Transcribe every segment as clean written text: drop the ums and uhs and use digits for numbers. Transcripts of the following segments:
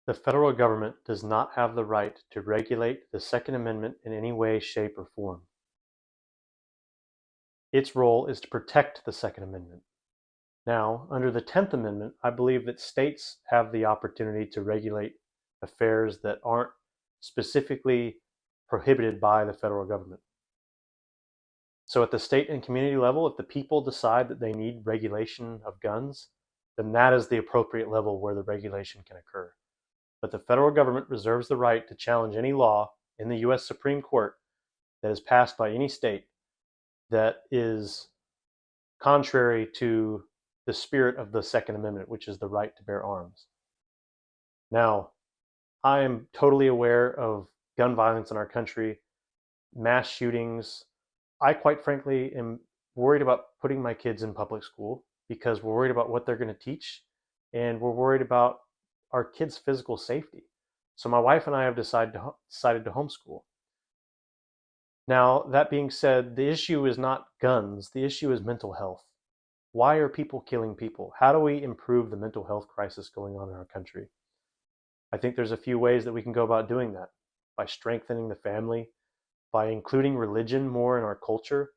The federal government does not have the right to regulate the Second Amendment in any way, shape, or form. Its role is to protect the Second Amendment. Now, under the 10th Amendment, I believe that states have the opportunity to regulate affairs that aren't specifically prohibited by the federal government. So at the state and community level, if the people decide that they need regulation of guns, then that is the appropriate level where the regulation can occur. But the federal government reserves the right to challenge any law in the US Supreme Court that is passed by any state that is contrary to the spirit of the Second Amendment, which is the right to bear arms. Now, I am totally aware of gun violence in our country, mass shootings. I quite frankly am worried about putting my kids in public school because we're worried about what they're going to teach and we're worried about our kids' physical safety. So my wife and I have decided to homeschool. Now, that being said, the issue is not guns, the issue is mental health. Why are people killing people? How do we improve the mental health crisis going on in our country? I think there's a few ways that we can go about doing that. By strengthening the family, by including religion more in our culture,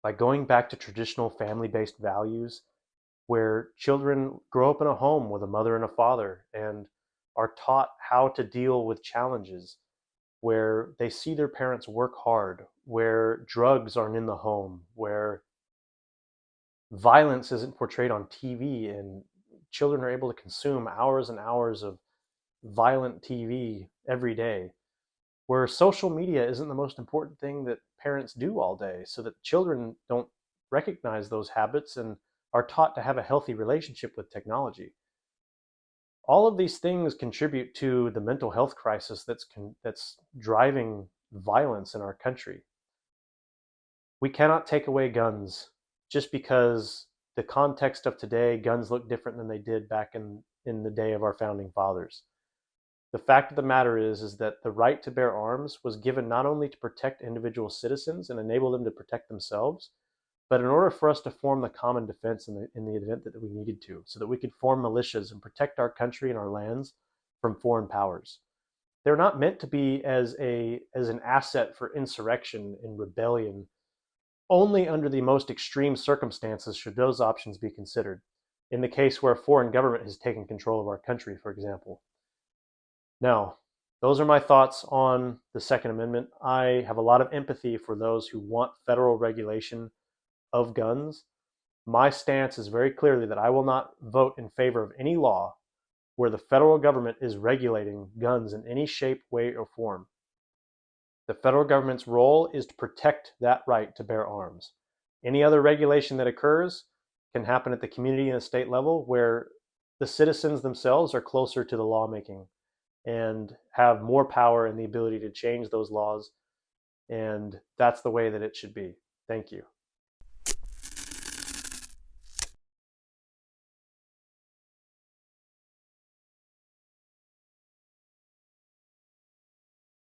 by going back to traditional family-based values where children grow up in a home with a mother and a father and are taught how to deal with challenges, where they see their parents work hard, where drugs aren't in the home, where violence isn't portrayed on TV and children are able to consume hours and hours of violent TV every day, where social media isn't the most important thing that parents do all day, so that children don't recognize those habits and are taught to have a healthy relationship with technology. All of these things contribute to the mental health crisis that's driving violence in our country. We cannot take away guns just because the context of today, guns look different than they did back in the day of our founding fathers. The fact of the matter is that the right to bear arms was given not only to protect individual citizens and enable them to protect themselves, but in order for us to form the common defense in the event that we needed to, so that we could form militias and protect our country and our lands from foreign powers. They're not meant to be as an asset for insurrection and rebellion. Only under the most extreme circumstances should those options be considered. In the case where a foreign government has taken control of our country, for example. Now, those are my thoughts on the Second Amendment. I have a lot of empathy for those who want federal regulation of guns. My stance is very clearly that I will not vote in favor of any law where the federal government is regulating guns in any shape, way, or form. The federal government's role is to protect that right to bear arms. Any other regulation that occurs can happen at the community and the state level where the citizens themselves are closer to the lawmaking and have more power and the ability to change those laws. And that's the way that it should be. Thank you.